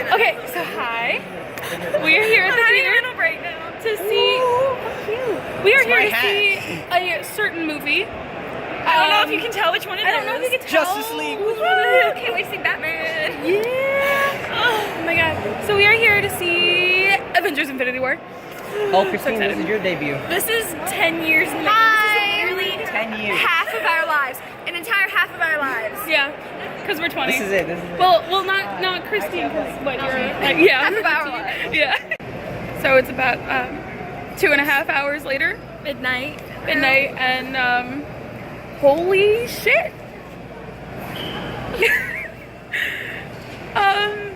Okay, so hi. We are here at the theater to see. We are here to see a certain movie. I don't know if you can tell which one it is. I don't know if you can tell. Justice League. Can't wait to see Batman. Yeah. Oh my god. So we are here to see Avengers: Infinity War. Oh, Christine, this is your debut. This is 10 years in the making. Hi. This is literally 10 years. Half of our lives. An entire half of our lives. Yeah, because we're 20. This is it. This is it. Well, not Christine, because what you're yeah. Half of our lives. Yeah. So it's about 2.5 hours later, Midnight. and holy shit.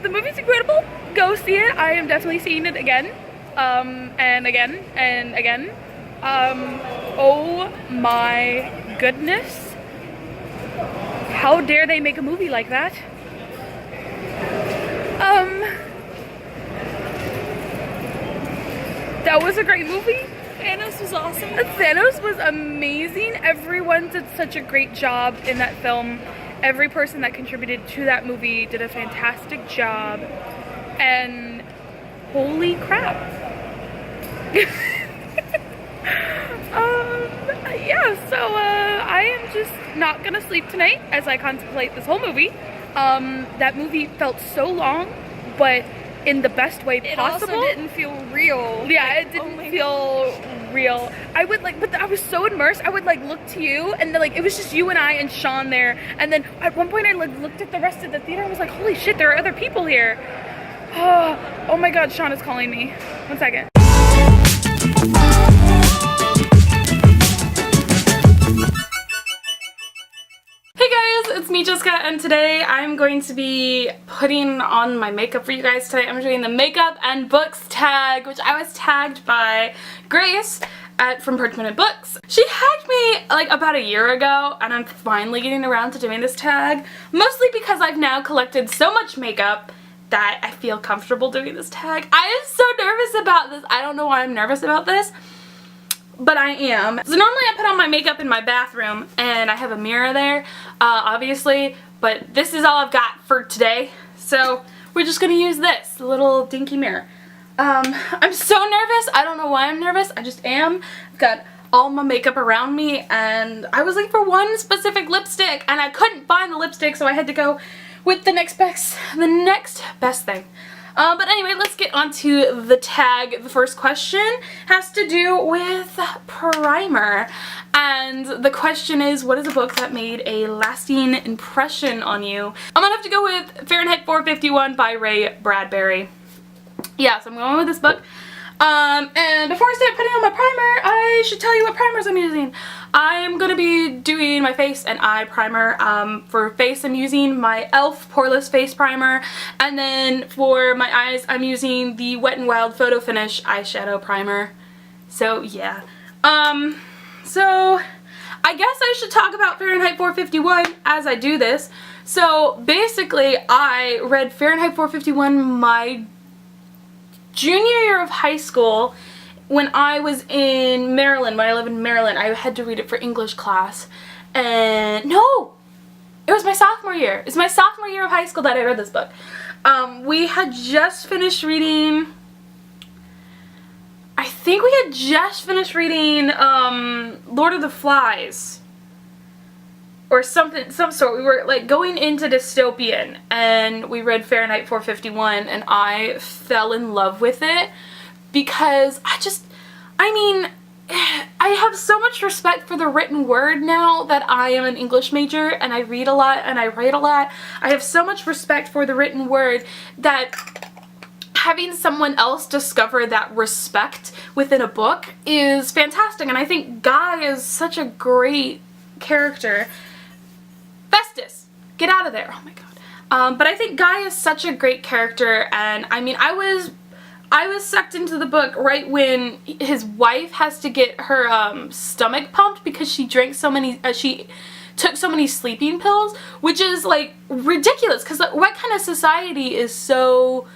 The movie's incredible. Go see it. I am definitely seeing it again. And again and again. Oh my goodness. How dare they make a movie like that? That was a great movie. Thanos was awesome. Thanos was amazing. Everyone did such a great job in that film. Every person that contributed to that movie did a fantastic job. And holy crap. Yeah, so I am just not gonna sleep tonight as I contemplate this whole movie. That movie felt so long, but in the best way possible. It also didn't feel real. Yeah, it didn't feel real. I would but I was so immersed. I would look to you, and then it was just you and I and Sean there. And then at one point I looked at the rest of the theater and was like, holy shit, there are other people here. Oh my god, Sean is calling me. 1 second. Hey guys, it's me, Jessica, and today I'm going to be putting on my makeup for you guys. Today I'm doing the makeup and books tag, which I was tagged by Grace from Parchment Books. She tagged me about a year ago, and I'm finally getting around to doing this tag, mostly because I've now collected so much makeup that I feel comfortable doing this tag. I am so nervous about this. I don't know why I'm nervous about this, but I am. So normally I put on my makeup in my bathroom, and I have a mirror there, obviously, but this is all I've got for today, so we're just gonna use this little dinky mirror. I'm so nervous. I don't know why I'm nervous. I just am. I've got all my makeup around me, and I was looking for one specific lipstick, and I couldn't find the lipstick, so I had to go with the next best thing. But anyway, let's get on to the tag. The first question has to do with primer. And the question is, what is a book that made a lasting impression on you? I'm gonna have to go with Fahrenheit 451 by Ray Bradbury. Yeah, so I'm going with this book. And before I start putting on my primer, I should tell you what primers I'm using. I'm going to be doing my face and eye primer. For face, I'm using my e.l.f. Poreless Face Primer. And then for my eyes, I'm using the Wet n Wild Photo Finish Eyeshadow Primer. So, yeah. So, I guess I should talk about Fahrenheit 451 as I do this. So, basically, I read Fahrenheit 451 my junior year of high school when I was in Maryland. When I lived in Maryland, I had to read it for English class. And no, it was my sophomore year. It's my sophomore year of high school that I read this book. We had just finished reading, I think we had just finished reading Lord of the Flies or something, some sort. We were going into dystopian, and we read Fahrenheit 451, and I fell in love with it because I have so much respect for the written word now that I am an English major and I read a lot and I write a lot. I have so much respect for the written word that having someone else discover that respect within a book is fantastic, and I think Guy is such a great character. Festus, get out of there. Oh my god. But I think Guy is such a great character, and I was sucked into the book right when his wife has to get her stomach pumped because she drank so many, she took so many sleeping pills, which is ridiculous, because what kind of society is so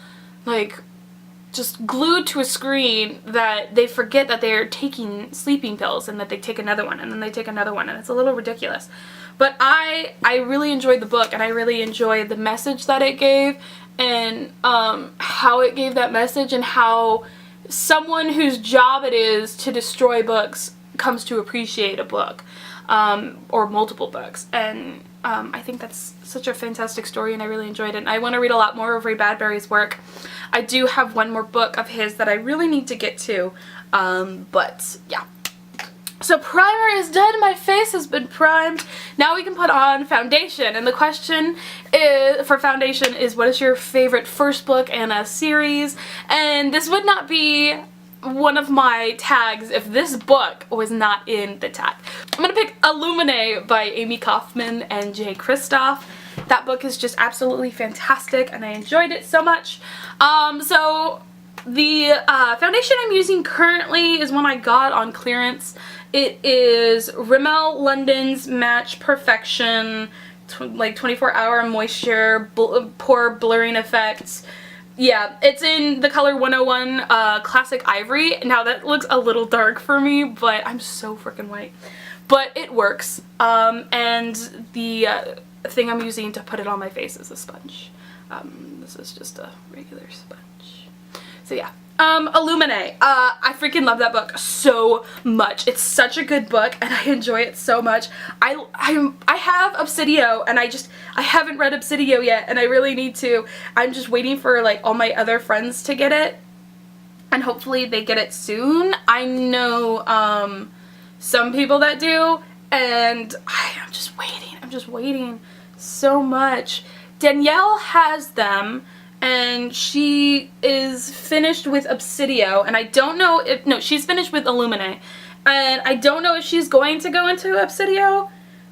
just glued to a screen that they forget that they're taking sleeping pills and that they take another one and then they take another one, and it's a little ridiculous. But I really enjoyed the book, and I really enjoyed the message that it gave, and how it gave that message, and how someone whose job it is to destroy books comes to appreciate a book, or multiple books. And I think that's such a fantastic story, and I really enjoyed it. And I want to read a lot more of Ray Bradbury's work. I do have one more book of his that I really need to get to, but yeah. So primer is done, my face has been primed. Now we can put on foundation, and the question is, for foundation is, what is your favorite first book in a series? And this would not be one of my tags if this book was not in the tag. I'm gonna pick Illuminae by Amy Kaufman and Jay Kristoff. That book is just absolutely fantastic, and I enjoyed it so much. So the foundation I'm using currently is one I got on clearance. It is Rimmel London's Match Perfection, like 24-hour moisture, pore blurring effects. Yeah, it's in the color 101 Classic Ivory. Now that looks a little dark for me, but I'm so freaking white. But it works. And the thing I'm using to put it on my face is a sponge. This is just a regular sponge. So yeah. Illuminae. I freaking love that book so much. It's such a good book, and I enjoy it so much. I have Obsidio, and I haven't read Obsidio yet, and I really need to. I'm just waiting for like all my other friends to get it, and hopefully they get it soon. I know some people that do, and I'm just waiting. I'm just waiting so much. Danielle has them, and she is finished with Obsidio, and I don't know if, no, she's finished with Illuminae, and I don't know if she's going to go into Obsidio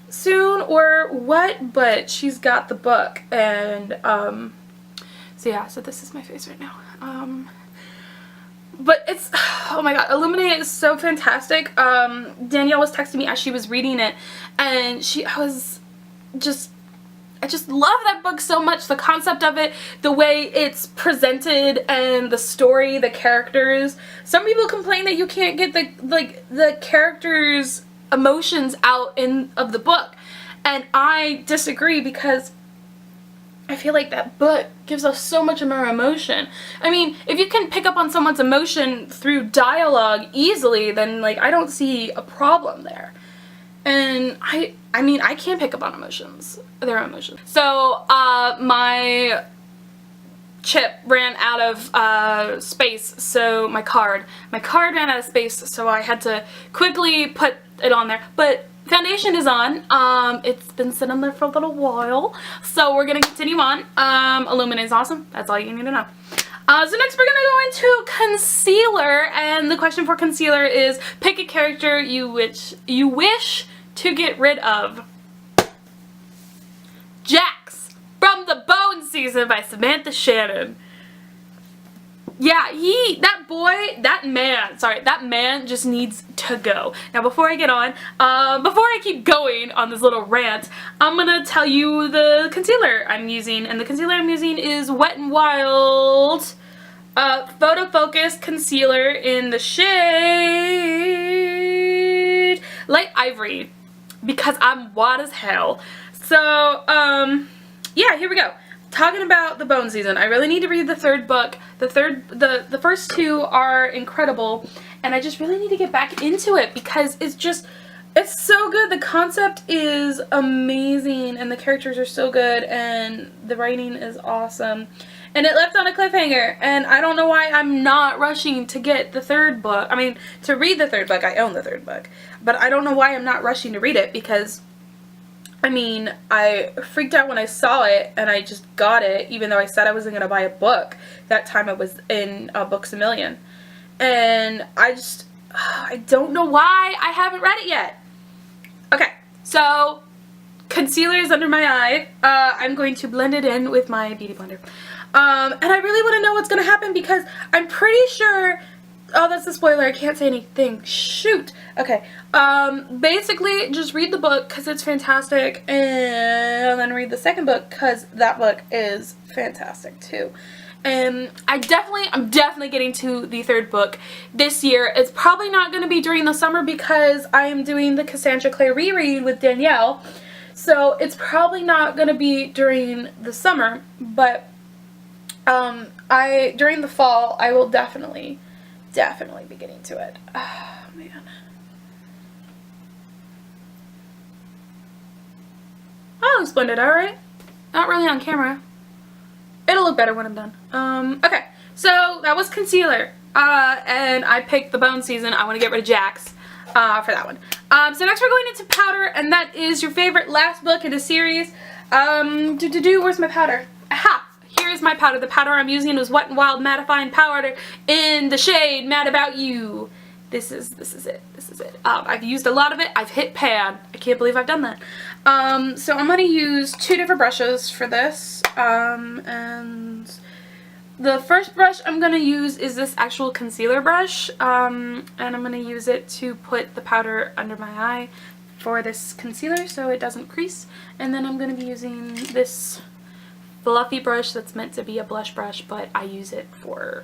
soon or what, but she's got the book. And so yeah, so this is my face right now. But it's, oh my god, Illuminae is so fantastic. Danielle was texting me as she was reading it, and I just love that book so much. The concept of it, the way it's presented, and the story, the characters. Some people complain that you can't get the characters' emotions out of the book, and I disagree, because I feel like that book gives us so much more emotion. I mean, if you can pick up on someone's emotion through dialogue easily, then like I don't see a problem there. And I mean, I can pick up on their emotions. So, my chip ran out of space, so my card ran out of space, so I had to quickly put it on there. But foundation is on. It's been sitting there for a little while, so we're gonna continue on. Illuminae is awesome. That's all you need to know. So next we're gonna go into concealer, and the question for concealer is, pick a character you wish to get rid of. Jax from The Bone Season by Samantha Shannon. Yeah, that man just needs to go. Now before I get on, before I keep going on this little rant, I'm gonna tell you the concealer I'm using, and the concealer I'm using is Wet n Wild Photo Focus Concealer in the shade Light Ivory, because I'm white as hell. So, yeah, here we go. Talking about The Bone Season, I really need to read the third book. The first two are incredible, and I just really need to get back into it, because it's so good. The concept is amazing, and the characters are so good, and the writing is awesome. And it left on a cliffhanger, and I don't know why I'm not rushing to get the third book. I mean, to read the third book. I own the third book. But I don't know why I'm not rushing to read it, because I mean, I freaked out when I saw it, and I just got it, even though I said I wasn't going to buy a book. That time it was in Books A Million. And I don't know why I haven't read it yet. Okay, so concealer is under my eye. I'm going to blend it in with my Beauty Blender. And I really want to know what's going to happen, because I'm pretty sure... Oh, that's a spoiler. I can't say anything. Shoot. Okay. Basically, just read the book because it's fantastic, and then read the second book because that book is fantastic too. And I'm definitely getting to the third book this year. It's probably not going to be during the summer, because I am doing the Cassandra Clare reread with Danielle. So it's probably not going to be during the summer, but During the fall, I will definitely be getting to it. Oh, man. Oh, splendid, alright. Not really on camera. It'll look better when I'm done. Okay, so that was concealer. And I picked the Bone Season. I want to get rid of Jax for that one. So next we're going into powder, and that is your favorite last book in a series. Where's my powder? Aha! Here's my powder. The powder I'm using is Wet n Wild Mattifying Powder in the shade Mad About You. This is it. This is it. I've used a lot of it. I've hit pan. I can't believe I've done that. So I'm going to use 2 different brushes for this. And the first brush I'm going to use is this actual concealer brush. And I'm going to use it to put the powder under my eye for this concealer so it doesn't crease. And then I'm going to be using this fluffy brush that's meant to be a blush brush, but I use it for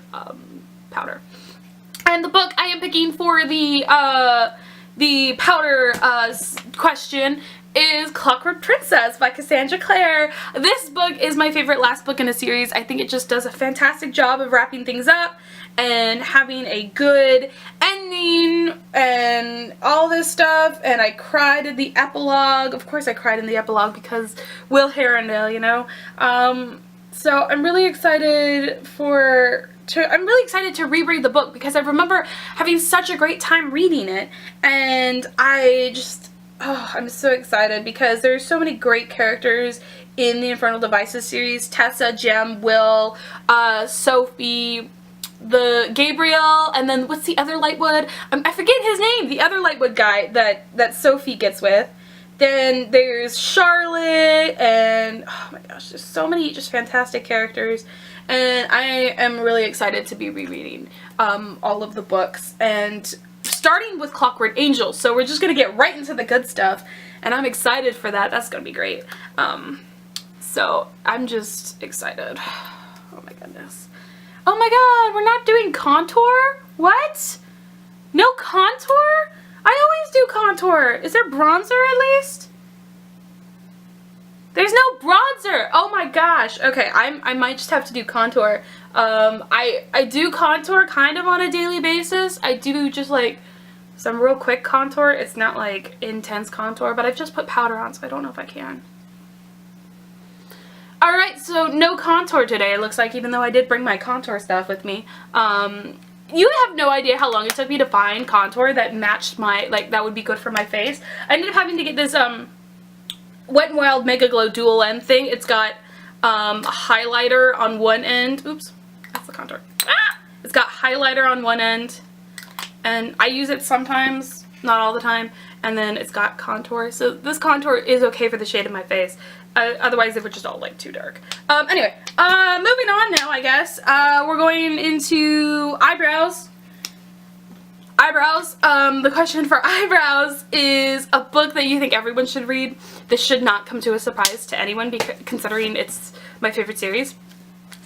powder. And the book I am picking for the powder question is Clockwork Princess by Cassandra Clare. This book is my favorite last book in a series. I think it just does a fantastic job of wrapping things up and having a good ending and all this stuff. And I cried in the epilogue. Of course I cried in the epilogue because Will Herondale, you know. So I'm really excited to reread the book because I remember having such a great time reading it, and I'm so excited because there's so many great characters in the Infernal Devices series. Tessa, Jem, Will, Sophie, the Gabriel, and then what's the other Lightwood? I forget his name, the other Lightwood guy that Sophie gets with. Then there's Charlotte, and oh my gosh, there's so many just fantastic characters, and I am really excited to be rereading all of the books, and starting with Clockwork Angel. So we're just gonna get right into the good stuff, and I'm excited for that. That's gonna be great. So I'm just excited. Oh my goodness. Oh my god, we're not doing contour? What? No contour? I always do contour. Is there bronzer at least? There's no bronzer. Oh my gosh. Okay, I might just have to do contour. I do contour kind of on a daily basis. I do just like some real quick contour. It's not like intense contour, but I've just put powder on, so I don't know if I can. Alright, so no contour today, it looks like, even though I did bring my contour stuff with me. You have no idea how long it took me to find contour that matched my, like, that would be good for my face. I ended up having to get this, Wet n Wild Mega Glow Dual End thing. It's got, a highlighter on one end. Oops, that's the contour. Ah! It's got highlighter on one end, and I use it sometimes, not all the time, and then it's got contour. So this contour is okay for the shade of my face. Otherwise it would just all like too dark. Anyway, moving on now, I guess. We're going into eyebrows. Eyebrows. The question for eyebrows is a book that you think everyone should read. This should not come to a surprise to anyone, considering it's my favorite series.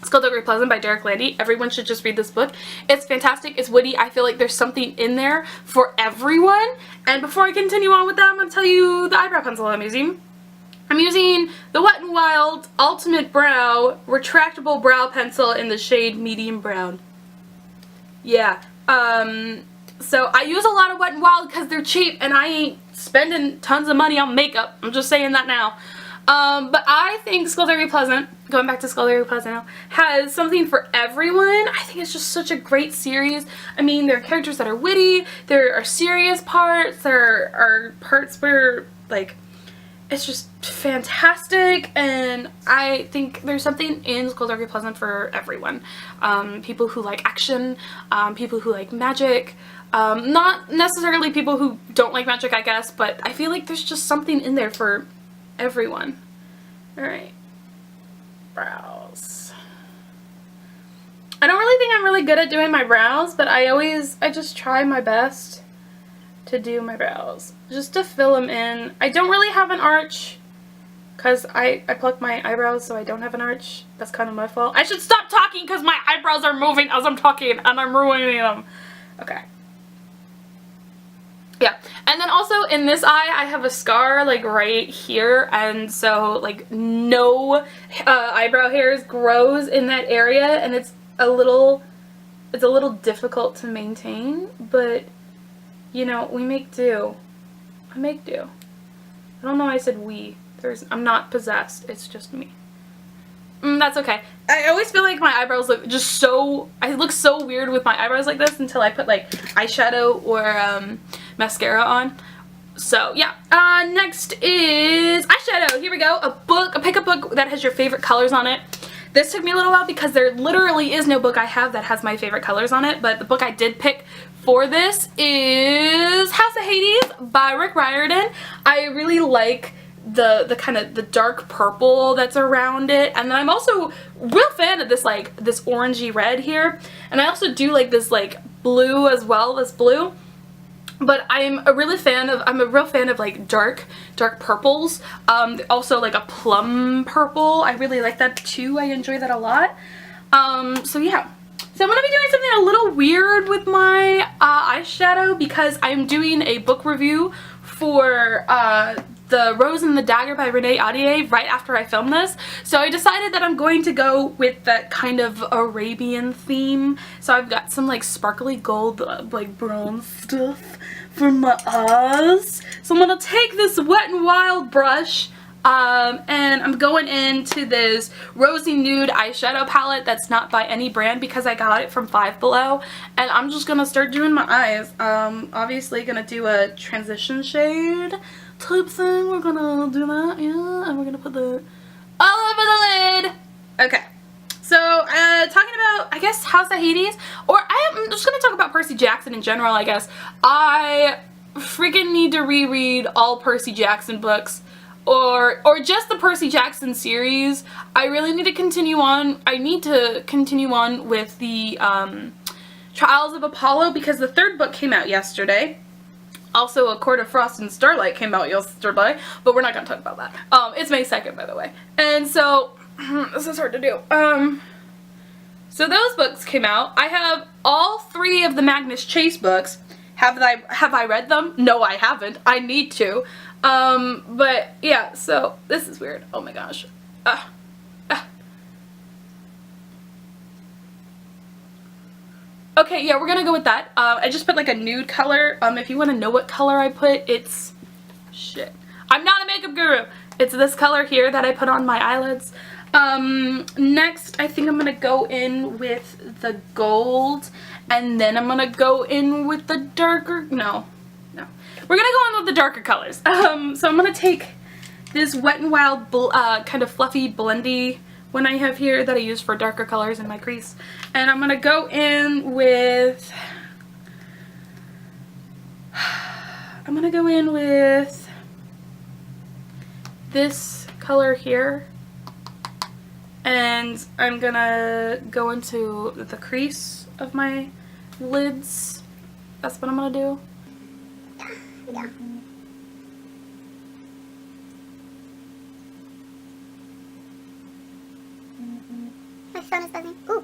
Skullduggery Pleasant by Derek Landy. Everyone should just read this book. It's fantastic. It's witty. I feel like there's something in there for everyone. And before I continue on with that, I'm going to tell you the eyebrow pencil I'm using. I'm using the Wet n Wild Ultimate Brow Retractable Brow Pencil in the shade Medium Brown. Yeah. So I use a lot of Wet n Wild because they're cheap and I ain't spending tons of money on makeup. I'm just saying that now. But I think Skullduggery Pleasant, going back to Skullduggery Pleasant now, has something for everyone. I think it's just such a great series. I mean, there are characters that are witty, there are serious parts, there are parts where, like, it's just fantastic, and I think there's something in Skullduggery Pleasant for everyone. People who like action, people who like magic, not necessarily people who don't like magic, I guess, but I feel like there's just something in there for everyone. Alright. Brows. I don't really think I'm really good at doing my brows, but I just try my best to do my brows. Just to fill them in. I don't really have an arch because I pluck my eyebrows, so I don't have an arch. That's kind of my fault. I should stop talking because my eyebrows are moving as I'm talking and I'm ruining them. Okay. Yeah, and then also in this eye I have a scar like right here, and so like no eyebrow hairs grows in that area, and it's a little difficult to maintain, but you know, we make do. I make do. I don't know why I said we. I'm not possessed, it's just me. That's okay. I always feel like my eyebrows look just so, I look so weird with my eyebrows like this until I put like eyeshadow or mascara on. So yeah, next is eyeshadow. Here we go. A pick a book that has your favorite colors on it. This took me a little while because there literally is no book I have that has my favorite colors on it, but the book I did pick for this is House of Hades by Rick Riordan. I really like the kind of the dark purple that's around it, and then I'm also real fan of this like this orangey red here, and I also do like this like blue as well, this blue. But I'm a real fan of like dark purples. Also like a plum purple. I really like that too. I enjoy that a lot. So yeah. So I'm gonna be doing something a little weird with my eyeshadow because I'm doing a book review for The Rose and the Dagger by Renee Ahdieh right after I film this. So I decided that I'm going to go with that kind of Arabian theme. So I've got some like sparkly gold like bronze stuff for my eyes. So I'm going to take this Wet n Wild brush and I'm going into this Rosy Nude eyeshadow palette that's not by any brand because I got it from Five Below. And I'm just going to start doing my eyes. Obviously going to do a transition shade type thing. We're gonna do that, yeah, and we're gonna put the all over the lid. Okay, so talking about, I guess, House of Hades, or I'm just gonna talk about Percy Jackson in general, I guess. I freaking need to reread all Percy Jackson books, or just the Percy Jackson series. I really need to continue on. I need to continue on with the Trials of Apollo because the 3rd book came out yesterday. Also, A Court of Frost and Starlight came out yesterday, but we're not going to talk about that. It's May 2nd, by the way. And so, this is hard to do. So those books came out. I have all 3 of the Magnus Chase books. Have I read them? No, I haven't. I need to. But yeah, so this is weird. Oh my gosh. Okay, yeah, we're gonna go with that. I just put like a nude color. If you want to know what color I put, it's shit. I'm not a makeup guru. It's this color here that I put on my eyelids. Next, I think I'm gonna go in with the gold, and then I'm gonna go in with the darker. No. We're gonna go in with the darker colors. So I'm gonna take this Wet n Wild kind of fluffy blendy one I have here that I use for darker colors in my crease. And I'm going to go in with, this color here. And I'm going to go into the crease of my lids. That's what I'm going to do. Yeah. My phone is buzzing. Ooh.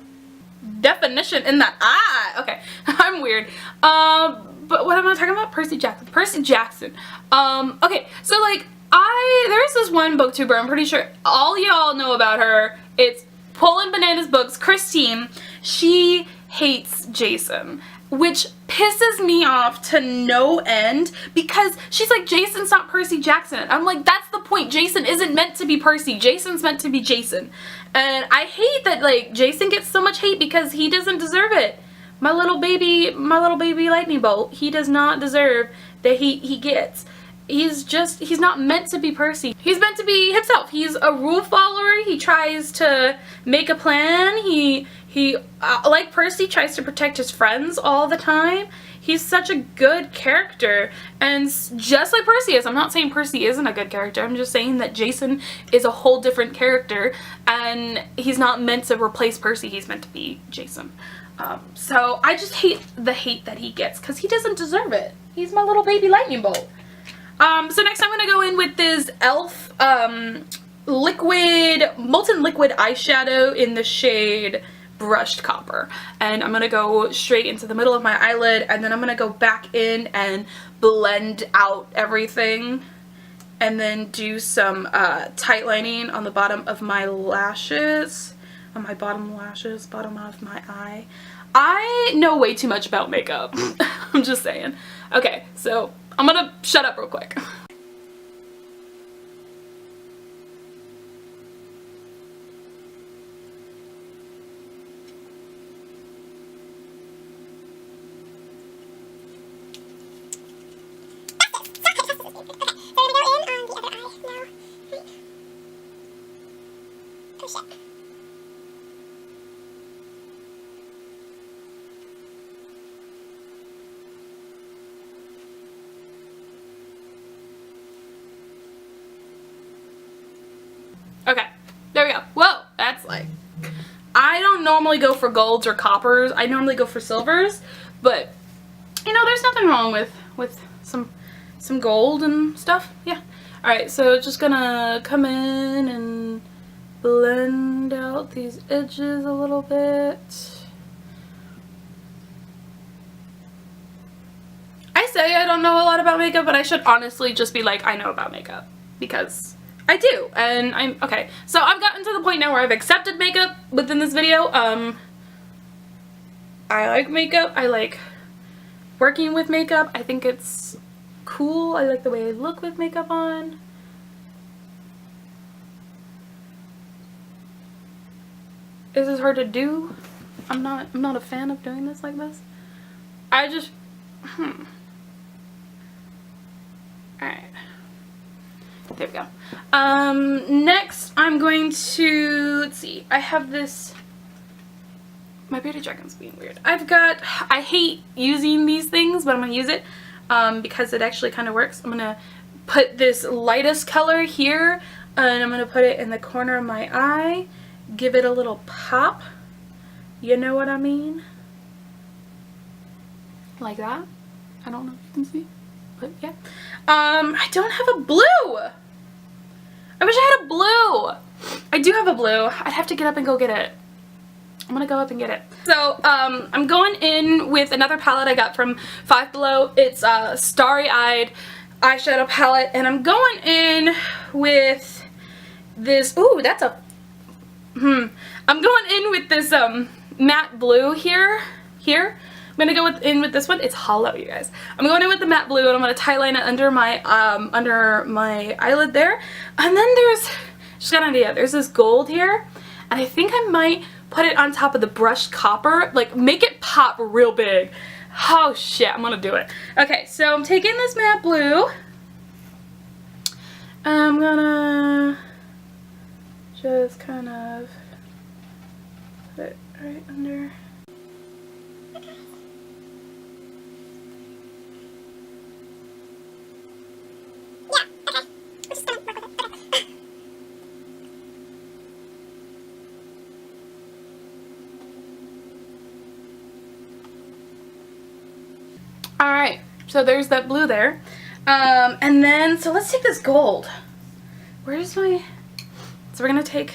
Definition in that eye. Okay, I'm weird. But what am I talking about? Percy Jackson. Okay, so like there's this one booktuber, I'm pretty sure all y'all know about her. It's Poland Bananas Books, Christine. She hates Jason, which pisses me off to no end because she's like, Jason's not Percy Jackson. I'm like, that's the point. Jason isn't meant to be Percy. Jason's meant to be Jason. And I hate that like Jason gets so much hate because he doesn't deserve it. My little baby lightning bolt, he does not deserve that he gets. He's not meant to be Percy. He's meant to be himself. He's a rule follower. He tries to make a plan. He like Percy, tries to protect his friends all the time. He's such a good character, and just like Percy is. I'm not saying Percy isn't a good character. I'm just saying that Jason is a whole different character, and he's not meant to replace Percy. He's meant to be Jason. So I just hate the hate that he gets because he doesn't deserve it. He's my little baby lightning bolt. So next I'm going to go in with this e.l.f. Molten liquid eyeshadow in the shade brushed copper. And I'm going to go straight into the middle of my eyelid, and then I'm going to go back in and blend out everything. And then do some tight lining on the bottom of my lashes. On my bottom lashes, bottom of my eye. I know way too much about makeup. I'm just saying. Okay, so I'm going to shut up real quick. Okay, there we go. Whoa, that's like, I don't normally go for golds or coppers. I normally go for silvers, but you know, there's nothing wrong with some gold and stuff. Yeah. All right, so just gonna come in and blend out these edges a little bit. I say I don't know a lot about makeup, but I should honestly just be like, I know about makeup, because I do. And I'm okay, so I've gotten to the point now where I've accepted makeup within this video. I like makeup. I like working with makeup. I think it's cool. I like the way I look with makeup on. Is this hard to do? I'm not a fan of doing this like this. I just Alright. There we go. Next I'm going to, let's see, I have this, my bearded dragon's being weird. I hate using these things, but I'm gonna use it because it actually kind of works. I'm gonna put this lightest color here, and I'm gonna put it in the corner of my eye, give it a little pop, you know what I mean? Like that. I don't know if you can see, but yeah. I don't have a blue. I wish I had a blue. I do have a blue. I'd have to get up and go get it. I'm gonna go up and get it. So, I'm going in with another palette I got from Five Below. It's a Starry Eyed eyeshadow palette, and I'm going in with this, ooh, that's a, I'm going in with this, matte blue here. I'm gonna go in with this one. It's hollow, you guys. I'm going in with the matte blue, and I'm gonna tie line it under my eyelid there. And then there's, just got an idea. There's this gold here, and I think I might put it on top of the brushed copper, like make it pop real big. Oh shit, I'm gonna do it. Okay, so I'm taking this matte blue. I'm gonna just kind of put it right under. Alright, so there's that blue there. And then, so let's take this gold. Where's my, so we're gonna take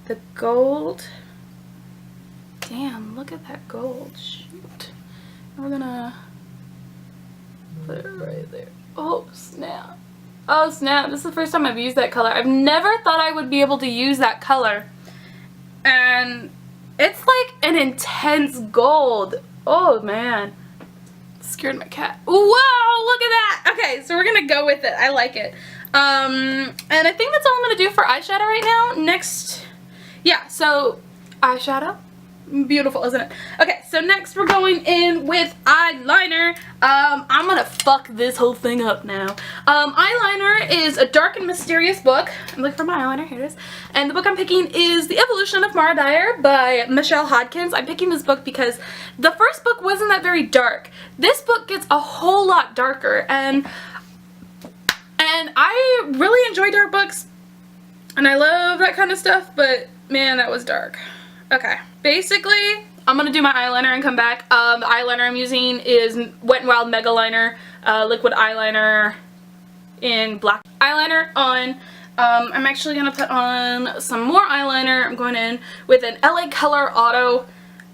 the gold. Damn, look at that gold, shoot. And we're gonna put it right there. Oh, snap. Oh, snap, this is the first time I've used that color. I've never thought I would be able to use that color. And it's like an intense gold. Oh, man. Scared my cat. Whoa, look at that. Okay, so we're gonna go with it. I like it. And I think that's all I'm gonna do for eyeshadow right now. Next, yeah, so eyeshadow. Beautiful, isn't it? Okay, so next we're going in with eyeliner. I'm gonna fuck this whole thing up now. Eyeliner is a dark and mysterious book. I'm looking for my eyeliner, here it is. And the book I'm picking is The Evolution of Mara Dyer by Michelle Hodkins. I'm picking this book because the first book wasn't that very dark. This book gets a whole lot darker, and I really enjoy dark books, and I love that kind of stuff, but man, that was dark. Okay, basically, I'm gonna do my eyeliner and come back. The eyeliner I'm using is Wet n Wild Mega Liner, liquid eyeliner in black eyeliner on I'm actually going to put on some more eyeliner. I'm going in with an LA Color Auto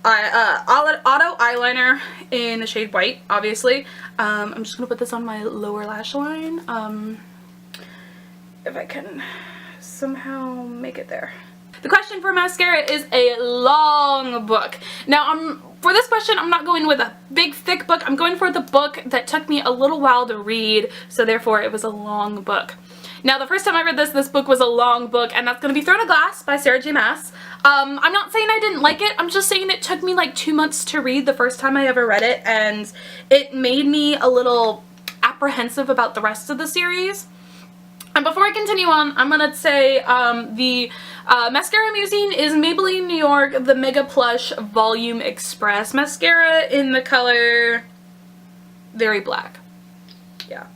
eyeliner in the shade white, obviously. I'm just going to put this on my lower lash line. If I can somehow make it there. The question for mascara is a long book. Now, for this question, I'm not going with a big, thick book. I'm going for the book that took me a little while to read, so therefore it was a long book. Now, the first time I read this book was a long book, and that's going to be Throne of Glass by Sarah J Maas. I'm not saying I didn't like it, I'm just saying it took me like 2 months to read the first time I ever read it, and it made me a little apprehensive about the rest of the series. And before I continue on, I'm going to say the mascara I'm using is Maybelline New York, the Mega Plush Volume Express mascara in the color Very Black. Yeah,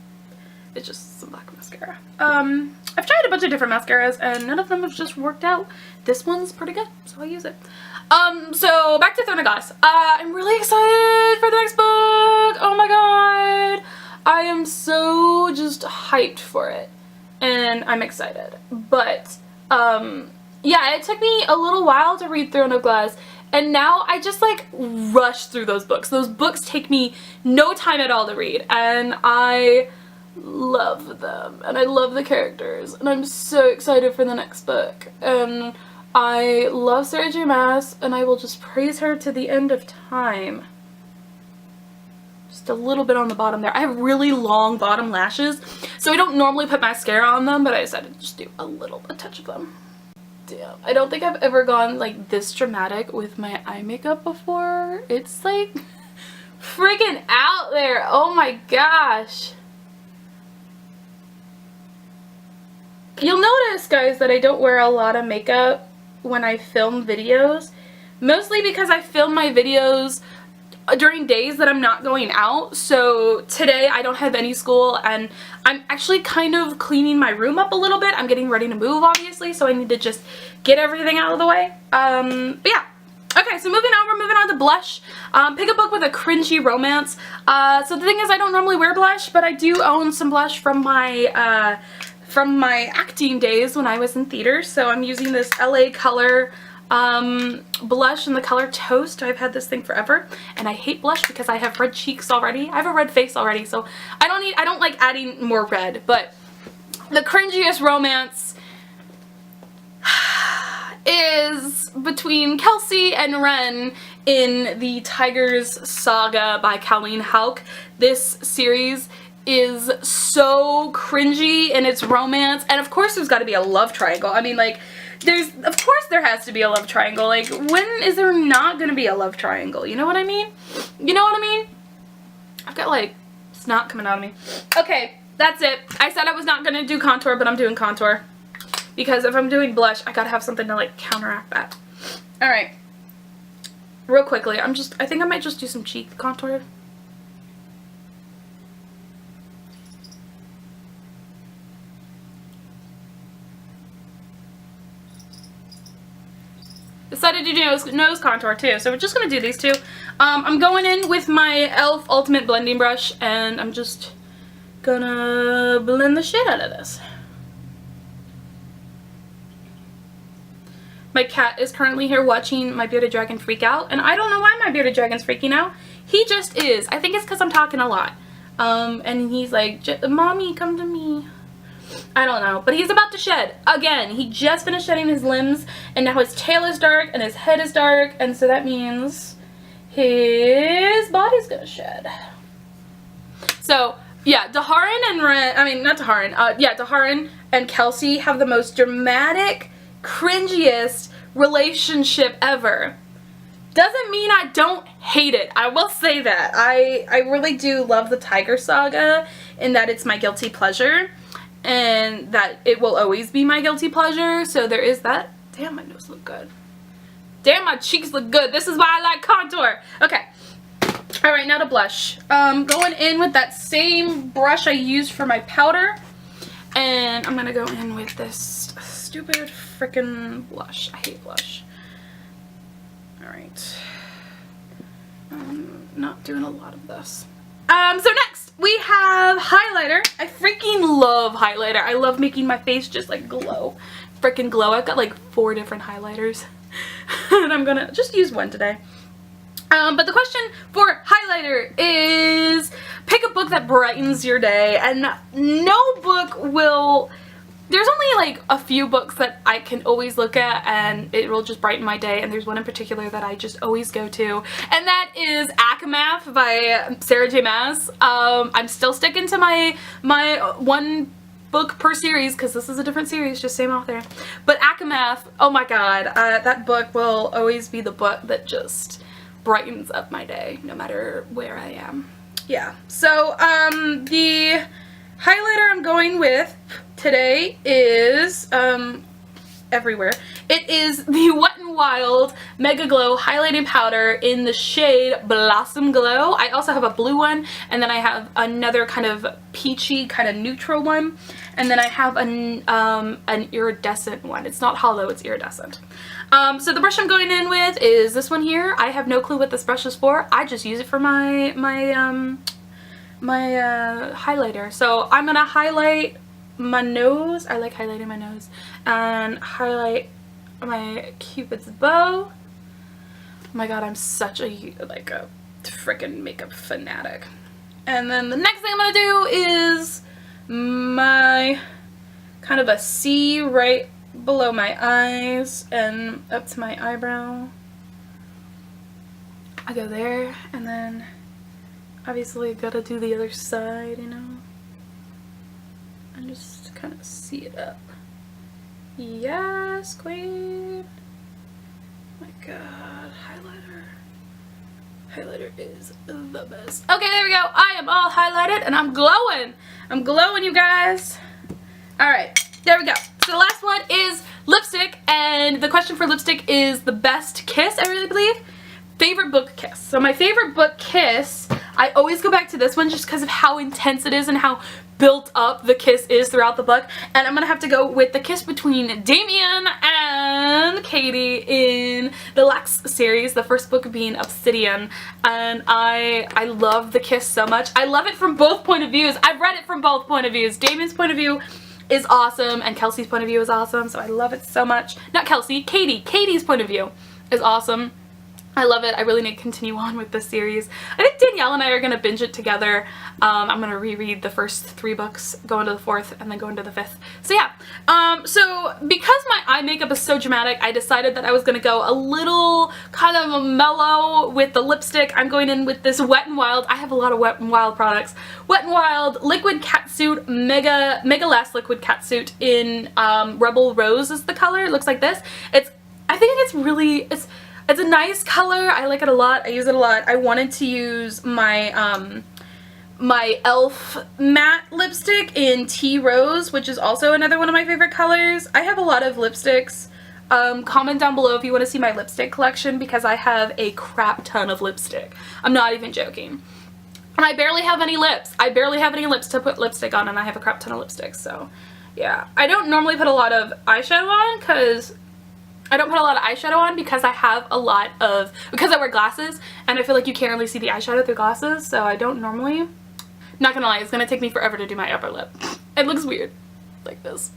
it's just some black mascara. I've tried a bunch of different mascaras and none of them have just worked out. This one's pretty good, so I'll use it. So back to Throne of Glass. I'm really excited for the next book. Oh my god. I am so just hyped for it. And I'm excited. But, yeah, it took me a little while to read Throne of Glass, and now I just, like, rush through those books. Those books take me no time at all to read, and I love them, and I love the characters, and I'm so excited for the next book. And I love Sarah J Maas, and I will just praise her to the end of time. Just a little bit on the bottom there. I have really long bottom lashes, so I don't normally put mascara on them, but I decided to just do a touch of them. Damn, I don't think I've ever gone like this dramatic with my eye makeup before. It's like freaking out there. Oh my gosh. You'll notice, guys, that I don't wear a lot of makeup when I film videos, mostly because I film my videos during days that I'm not going out. So today I don't have any school and I'm actually kind of cleaning my room up a little bit. I'm getting ready to move, obviously, so I need to just get everything out of the way. But yeah. Okay, so we're moving on to blush. Pick a book with a cringy romance. So the thing is, I don't normally wear blush, but I do own some blush from my acting days when I was in theater. So I'm using this LA Color blush in the color Toast. I've had this thing forever, and I hate blush because I have red cheeks already. I have a red face already, so I don't like adding more red. But the cringiest romance is between Kelsey and Ren in the Tigers Saga by Colleen Houck. This series is so cringy in its romance, and of course there's got to be a love triangle. I mean, like, of course there has to be a love triangle. Like, when is there not gonna be a love triangle? You know what I mean? You know what I mean? I've got, like, snot coming out of me. Okay, that's it. I said I was not gonna do contour, but I'm doing contour. Because if I'm doing blush, I gotta have something to, like, counteract that. Alright. Real quickly, I think I might just do some cheek contour. Decided to do nose contour too, so we're just gonna do these two. I'm going in with my e.l.f. Ultimate Blending Brush, and I'm just gonna blend the shit out of this. My cat is currently here watching my bearded dragon freak out, and I don't know why my bearded dragon's freaking out. He just is. I think it's because I'm talking a lot. And he's like, Mommy, come to me. I don't know, but he's about to shed. Again, he just finished shedding his limbs, and now his tail is dark, and his head is dark, and so that means his body's gonna shed. So, yeah, Daharin and Daharin and Kelsey have the most dramatic, cringiest relationship ever. Doesn't mean I don't hate it. I will say that. I really do love the Tiger Saga, in that it's my guilty pleasure. And that it will always be my guilty pleasure, so there is that. Damn, my nose look good. Damn, my cheeks look good. This is why I like contour. Okay. Alright, now to blush. Going in with that same brush I used for my powder. And I'm gonna go in with this stupid frickin' blush. I hate blush. Alright. I'm not doing a lot of this. So next we have highlighter. I freaking love highlighter. I love making my face just like glow. Freaking glow. I've got like 4 different highlighters. And I'm gonna just use one today. But the question for highlighter is pick a book that brightens your day, and no book will, there's only like a few books that I can always look at and it will just brighten my day, and there's one in particular that I just always go to, and that is ACOMAF by Sarah J Maas. I'm still sticking to my one book per series because this is a different series, just same author. But ACOMAF, oh my god, that book will always be the book that just brightens up my day no matter where I am. Yeah, so the highlighter I'm going with today is everywhere. It is the Wet n Wild Mega Glow Highlighting Powder in the shade Blossom Glow. I also have a blue one, and then I have another kind of peachy, kind of neutral one, and then I have an iridescent one. It's not hollow, it's iridescent. So the brush I'm going in with is this one here. I have no clue what this brush is for. I just use it for my highlighter. So I'm gonna highlight my nose. I like highlighting my nose, and highlight my Cupid's bow. Oh my god, I'm such a freaking makeup fanatic. And then the next thing I'm gonna do is my kind of a C right below my eyes and up to my eyebrow. I go there, and then obviously gotta do the other side, you know, and just kind of see it up. Yes, queen. Oh my god, highlighter is the best. Okay, there we go. I am all highlighted and I'm glowing. I'm glowing, you guys. All right, there we go. So the last one is lipstick, and the question for lipstick is the best kiss, I really believe. Favorite book kiss. So my favorite book kiss, I always go back to this one just because of how intense it is and how built up the kiss is throughout the book. And I'm gonna have to go with the kiss between Damien and Katie in the Lux series, the first book being Obsidian. And I love the kiss so much. I love it from both point of views. I've read it from both point of views. Damien's point of view is awesome, and Kelsey's point of view is awesome, so I love it so much. Not Kelsey, Katie. Katie's point of view is awesome. I love it. I really need to continue on with this series. I think Danielle and I are going to binge it together. I'm going to reread the first 3 books, go into the 4th, and then go into the 5th. So yeah. So because my eye makeup is so dramatic, I decided that I was going to go a little kind of mellow with the lipstick. I'm going in with this Wet n Wild. I have a lot of Wet n Wild products. Wet n Wild Liquid Catsuit Mega Last Liquid Catsuit in Rebel Rose is the color. It looks like this. I think it's really, it's a nice color. I like it a lot. I use it a lot. I wanted to use my my e.l.f. matte lipstick in Tea Rose, which is also another one of my favorite colors. I have a lot of lipsticks. Comment down below if you want to see my lipstick collection, because I have a crap ton of lipstick. I'm not even joking. And I barely have any lips. I barely have any lips to put lipstick on, and I have a crap ton of lipsticks, so yeah. I don't normally put a lot of eyeshadow on because I have a lot of, because I wear glasses and I feel like you can't really see the eyeshadow through glasses, so I don't normally. Not gonna lie, it's gonna take me forever to do my upper lip. It looks weird, like this.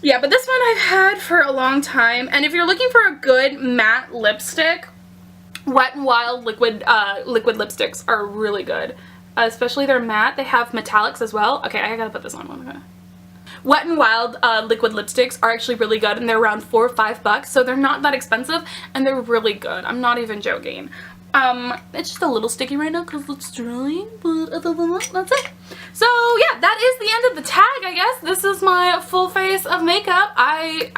Yeah, but this one I've had for a long time, and if you're looking for a good matte lipstick, Wet n Wild liquid lipsticks are really good. Especially they're matte. They have metallics as well. Okay, I gotta put this on one. Okay. Wet n Wild liquid lipsticks are actually really good, and they're around $4 or $5, so they're not that expensive, and they're really good. I'm not even joking. It's just a little sticky right now because it's drying, but other than that, that's it. So yeah, that is the end of the tag, I guess. This is my full face of makeup. I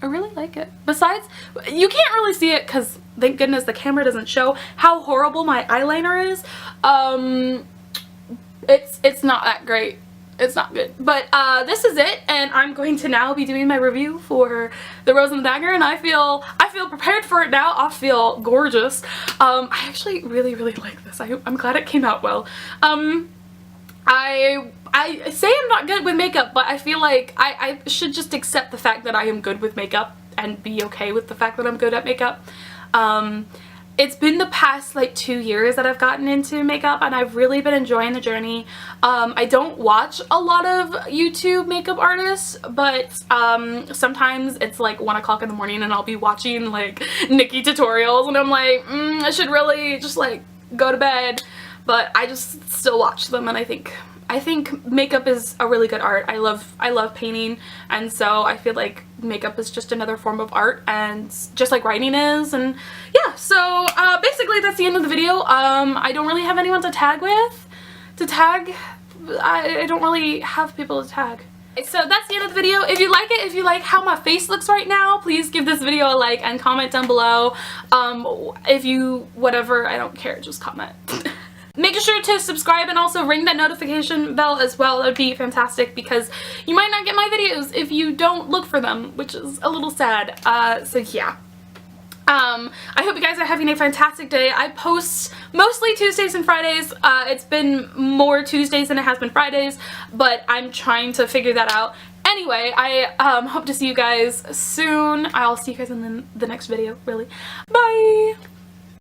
really like it. Besides, you can't really see it because thank goodness the camera doesn't show how horrible my eyeliner is. It's not that great. It's not good. But this is it, and I'm going to now be doing my review for The Rose and the Dagger, and I feel prepared for it now. I feel gorgeous. I actually really like this. I'm glad it came out well. I say I'm not good with makeup, but I feel like I should just accept the fact that I am good with makeup and be okay with the fact that I'm good at makeup. it's been the past like 2 years that I've gotten into makeup, and I've really been enjoying the journey. I don't watch a lot of YouTube makeup artists, but sometimes it's like 1 o'clock in the morning and I'll be watching like Nikki tutorials and I'm like, I should really just like go to bed, but I just still watch them, and I think makeup is a really good art. I love painting, and so I feel like makeup is just another form of art, and just like writing is. And yeah, so basically that's the end of the video. I don't really have anyone to tag with. I don't really have people to tag. So that's the end of the video. If you like it, if you like how my face looks right now, please give this video a like and comment down below. If you, whatever, I don't care, just comment. Make sure to subscribe and also ring that notification bell as well. That would be fantastic, because you might not get my videos if you don't look for them, which is a little sad. So yeah. I hope you guys are having a fantastic day. I post mostly Tuesdays and Fridays. It's been more Tuesdays than it has been Fridays, but I'm trying to figure that out. Anyway, I hope to see you guys soon. I'll see you guys in the next video, really. Bye!